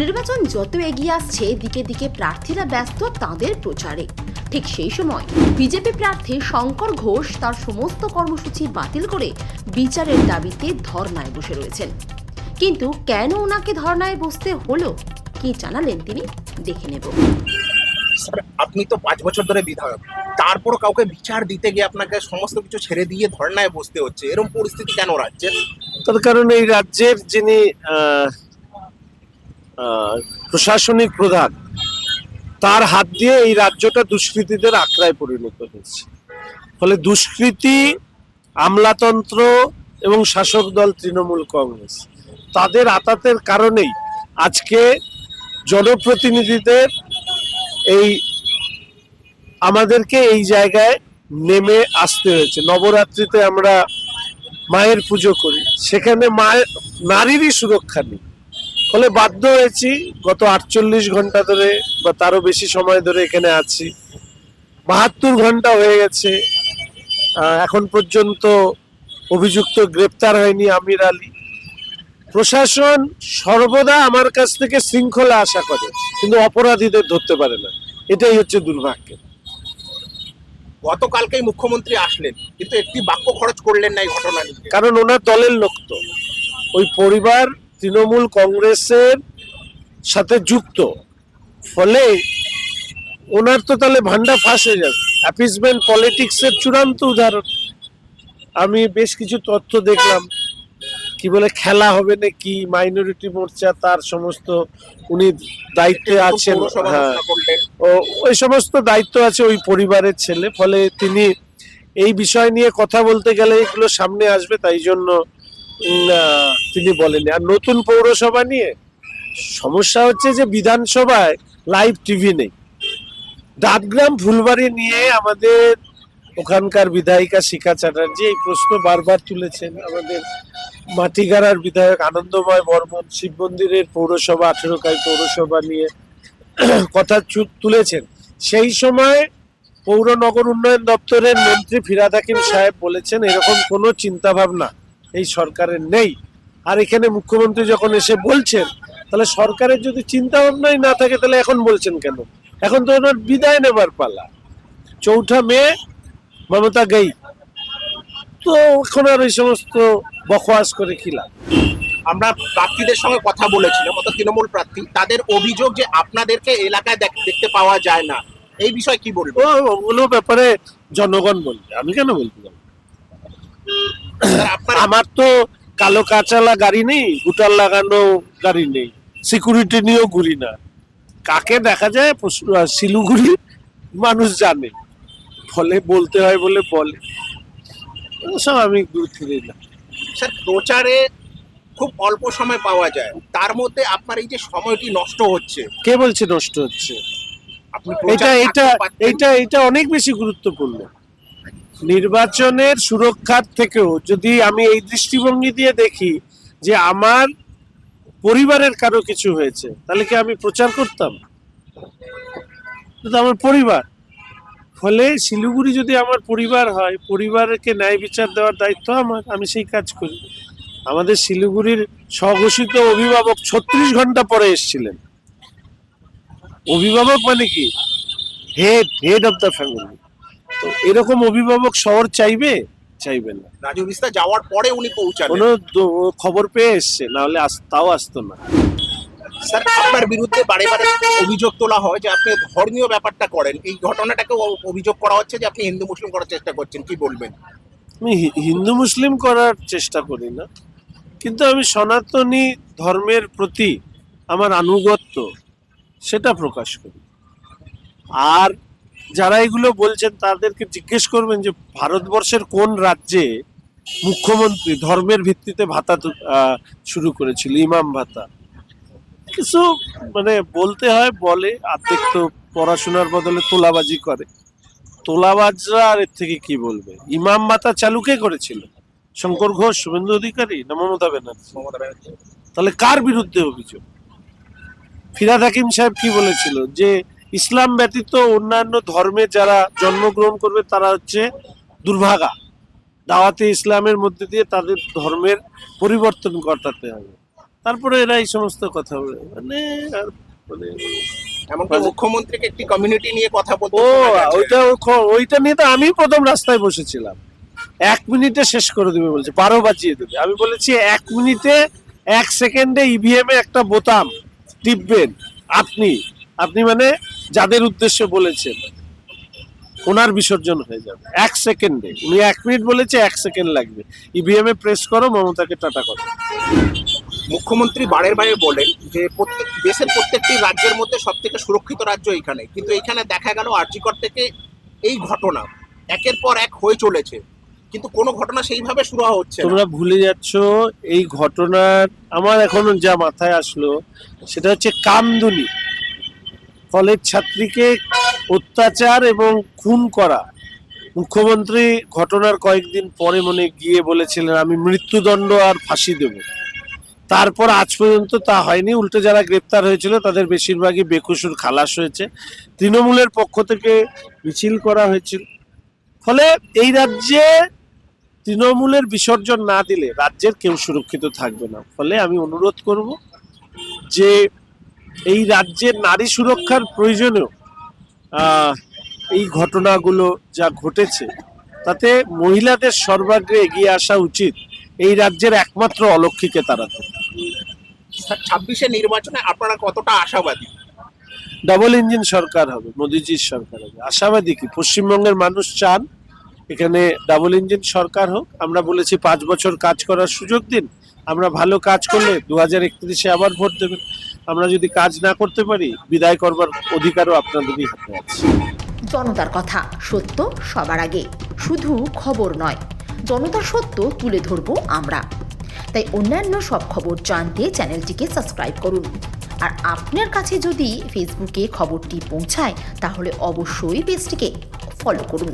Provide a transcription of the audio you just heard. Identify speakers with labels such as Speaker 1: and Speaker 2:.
Speaker 1: নির্বাচন যত এগিয়ে আসছে দিকে দিকে প্রার্থীরা ব্যস্ত তাদের প্রচারে। ঠিক সেই সময় বিজেপি প্রার্থী শঙ্কর ঘোষ তার সমস্ত কর্মসূচি বাতিল করে বিচারের দাবিতে ধর্নায় বসে রয়েছেন। কিন্তু কেন ওনাকে ধর্নায় বসতে হলো, কি জানালেন তিনি, দেখে নেব।
Speaker 2: স্যার, আপনি তো 5 বছর ধরে বিধায়ক, তারপর কাউকে বিচার দিতে গিয়ে আপনাকে সমস্ত কিছু ছেড়ে দিয়ে ধর্নায় বসতে হচ্ছে, এরকম পরিস্থিতি কেন রাজ্যের?
Speaker 3: তার কারণ এই রাজ্যের যিনি প্রশাসনিক প্রধান, তার হাত দিয়ে এই রাজ্যটা দুষ্কৃতীদের আখড়ায় পরিণত হয়েছে। ফলে দুষ্কৃতী, আমলাতন্ত্র এবং শাসক দল তৃণমূল কংগ্রেস, তাদের আতাতের কারণেই আজকে জনপ্রতিনিধিদের আমাদেরকে এই জায়গায় নেমে আসতে হয়েছে। নবরাত্রিতে আমরা মায়ের পুজো করি, সেখানে নারীরই সুরক্ষা নেই। ফলে বাধ্য হয়েছি, গত 48 ঘন্টা ধরে বা তারও বেশি সময় ধরে এখানে আছি। 72 ঘন্টা হয়ে গেছে, এখন পর্যন্ত অভিযুক্ত গ্রেপ্তার হয়নি আমির আলী। প্রশাসন সর্বদা আমার কাছ থেকে শৃঙ্খলা আশা করে, কিন্তু অপরাধীদের ধরতে পারে না। এটাই হচ্ছে দুর্ভাগ্য।
Speaker 2: গতকালকেই মুখ্যমন্ত্রী আসলেন, কিন্তু একটি বাক্য খরচ করলেন না এই ঘটনা নিয়ে।
Speaker 3: কারণ ওনার দলের লোক তো ওই পরিবার তৃণমূল কংগ্রেসের সাথে যুক্ত, ফলে ওনার তো তাহলে ভান্ডা ফাঁস হয়ে যাবে। অ্যাপিসমেন্ট পলিটিক্সের চূড়ান্ত উদাহরণ। আমি বেশ কিছু তথ্য দেখলাম, কি বলে খেলা হবে নাকি মাইনরিটি মোর্চা, তার সমস্ত উনি দায়িত্বে আছেন। হ্যাঁ, ওই সমস্ত দায়িত্ব আছে ওই পরিবারের ছেলে। ফলে তিনি এই বিষয় নিয়ে কথা বলতে গেলে এগুলো সামনে আসবে, তাই জন্য তিনি বলেনি। আর নতুন পৌরসভা নিয়ে সমস্যা হচ্ছে যে বিধানসভায় লাইভ টিভি নেই। ডাটগ্রাম ফুলবাড়ি নিয়ে আমাদের ওখানকার বিধায়িকা শিখা চ্যাটার্জি এই প্রশ্ন বারবার তুলেছেন। আমাদের মাটিগাড়ার বিধায়ক আনন্দময় বর্মন শিব মন্দিরের পৌরসভা 18 পৌরসভা নিয়ে কথা তুলেছেন। সেই সময় পৌর নগর উন্নয়ন দপ্তরের মন্ত্রী ফিরহাদ হাকিম সাহেব বলেছেন এরকম কোনো চিন্তা ভাবনা এই সরকারের নেই। আর এখানে মুখ্যমন্ত্রী যখন এসে বলছেন, তাহলে সরকারের যদি চিন্তা ভাবনাই না থাকে তাহলে এখন বলছেন কেন? এখন তো ওনার বিদায় নেবার পালা। 4 মে মমতা গেই, তো এখন আর এই সমস্ত বকওয়াস করে কি লাভ?
Speaker 2: আমরা প্রার্থীদের সঙ্গে কথা বলেছিলাম, অর্থাৎ তৃণমূল প্রার্থী, তাদের অভিযোগ যে আপনাদেরকে এলাকায় দেখতে পাওয়া যায় না। এই বিষয়ে কি বলবো?
Speaker 3: ওগুলো ব্যাপারে জনগণ বলবে, আমি কেন বলতে যাবো? আমার তো কালো কাঁচালা গাড়ি নেই, গুটার লাগানো গাড়ি নেই, সিকিউরিটি নিয়েও ঘুরি না। কাকে দেখা যায় শিলিগুড়ি মানুষ জানে, ফলে বলতে হয় বলে বলে, সব আমি গুরুত্ব দিই না।
Speaker 2: স্যার, প্রচারে খুব অল্প সময় পাওয়া যায়, তার মধ্যে আপনার এই যে সময়টি নষ্ট হচ্ছে।
Speaker 3: কে বলছে নষ্ট হচ্ছে?
Speaker 2: আপনি
Speaker 3: এটা অনেক বেশি গুরুত্বপূর্ণ। নির্বাচনের সুরক্ষার থেকেও যদি আমি এই দৃষ্টিভঙ্গি দিয়ে দেখি যে আমার পরিবারের কারো কিছু হয়েছে, তাহলে কি আমি প্রচার করতাম? আমার পরিবার। ফলে শিলিগুড়ি যদি আমার পরিবার হয়, পরিবারকে ন্যায় বিচার দেওয়ার দায়িত্ব আমার, আমি সেই কাজ করি। আমাদের শিলিগুড়ির স্বঘোষিত অভিভাবক 36 ঘন্টা পরে এসেছিলেন। অভিভাবক মানে কি? Head of the family. তো এরকম অভিভাবক শহর চাইবে না।
Speaker 2: রাজু বিস্তার যাওয়ার পরে উনি পৌঁছালেন,
Speaker 3: কোনো খবর পেয়ে এসছে, না হলে তাও আসতো না।
Speaker 2: স্যার, আপনার বিরুদ্ধে বারে বারে অভিযোগ তোলা হয় যে আপনি ধর্মীয় ব্যাপারটা করেন। এই ঘটনাটাকে অভিযোগ করা হচ্ছে যে আপনি হিন্দু মুসলিম করার চেষ্টা করছেন, কি বলবেন?
Speaker 3: আমি হিন্দু মুসলিম করার চেষ্টা করি না, কিন্তু আমি সনাতনী ধর্মের প্রতি আমার আনুগত্য সেটা প্রকাশ করি। আর যারা এগুলো বলছেন তাদেরকে জিজ্ঞেস করবেন যে ভারতবর্ষের কোন রাজ্যে মুখ্যমন্ত্রী ধর্মের ভিত্তিতে ভাতা শুরু করেছিল, ইমাম ভাতা। কিছু মানে বলতে হয় বলে, অর্ধেক তো পড়াশোনার বদলে তোলাবাজি করে। তোলাবাজরা আর এর থেকে কি বলবে? ইমাম ভাতা চালু কে করেছিল? শঙ্কর ঘোষ, শুভেন্দু অধিকারী না মমতা ব্যানার্জি? তাহলে কার বিরুদ্ধে অভিযোগ? ফিরহাদ হাকিম সাহেব কি বলেছিল যে ইসলাম ব্যতীত অন্যান্য ধর্মে যারা জন্মগ্রহণ করবে তারা হচ্ছে দুর্ভাগা, দাওয়াতে ইসলামের মধ্যে দিয়ে তাদের ধর্মের পরিবর্তন ঘটাতে হবে। তারপরে এরা এই সমস্ত কথা বলে মানে আর মানে
Speaker 2: এমনকি মুখ্যমন্ত্রীকে একটি কমিউনিটি নিয়ে কথা বলতে
Speaker 3: ও
Speaker 2: শোনা গেছে।
Speaker 3: ওইটা নিয়ে তো আমি প্রথম রাস্তায় বসেছিলাম, 1 মিনিটে শেষ করে দেবে বলছে, 12 বাজিয়ে দেবে। আমি বলেছি 1 মিনিটে 1 সেকেন্ডে ইভিএম এ একটা বোতাম টিপবেন আপনি মানে যাদের উদ্দেশ্যে বলেছেন ওনার বিসর্জন হয়ে যাবে 1 সেকেন্ডে। উনি 1 মিনিট বলেছে, 1 সেকেন্ড লাগবে। ইভিএম এ প্রেস করো, মমতাকে টাটা করো।
Speaker 2: মুখ্যমন্ত্রী বারের বারে বলেন যে দেশের প্রত্যেকটি রাজ্যের মধ্যে সব থেকে সুরক্ষিত রাজ্য এইখানে, কিন্তু এইখানে দেখা গেল আরজিকর থেকে এই ঘটনা একের পর এক হয়ে চলেছে, কিন্তু কোনো ঘটনা সেইভাবে শুরু হচ্ছে না।
Speaker 3: তোমরা ভুলে যাচ্ছ এই ঘটনার, আমার এখনো যা মাথায় আসলো সেটা হচ্ছে কামদুনি, কলেজ ছাত্রীকে অত্যাচার এবং খুন করা। মুখ্যমন্ত্রী ঘটনার কয়েকদিন পরে মনে গিয়ে বলেছিলেন আমি মৃত্যুদণ্ড আর ফাঁসি দেব, তারপর আজ পর্যন্ত তা হয়নি। উল্টে যারা গ্রেপ্তার হয়েছিল তাদের বেশিরভাগই বেকসুর খালাস হয়েছে। তৃণমূলের পক্ষ থেকে মিছিল করা হয়েছিল। ফলে এই রাজ্যে তৃণমূলের বিসর্জন না দিলে রাজ্যের কেউ সুরক্ষিত থাকবে না। ফলে আমি অনুরোধ করব যে এই রাজ্যের নারী সুরক্ষার প্রয়োজনেও এই ঘটনাগুলো যা ঘটেছে তাতে মহিলাদের সর্বাগ্রে এগিয়ে আসা উচিত এই রাজ্যের একমাত্র অলক্ষীকে তাড়াতে।
Speaker 2: 26-এর নির্বাচনে আপনারা কতটা আশাবাদী?
Speaker 3: ডাবল ইঞ্জিন সরকার হবে, মোদিজির সরকার হবে। আশাবাদী কি, পশ্চিমবঙ্গের মানুষ চান এখানে ডাবল ইঞ্জিন সরকার হোক। আমরা বলেছি 5 বছর কাজ করার সুযোগ দিন, আমরা ভালো কাজ করলে 2031-এ আবার ভোট দেবেন। আমরা যদি কাজ না করতে পারি বিদায় করবার অধিকারও আপনাদেরই হাতে আছে।
Speaker 1: জনতার কথা, সত্য সবার আগে, শুধু খবর নয়, জনতার সত্য তুলে ধরবো আমরা। তাই অন্যান্য সব খবর জানতে চ্যানেলটিকে সাবস্ক্রাইব করুন। আর আপনার কাছে যদি ফেসবুকে খবরটি পৌঁছায় তাহলে অবশ্যই পেজটিকে ফলো করুন।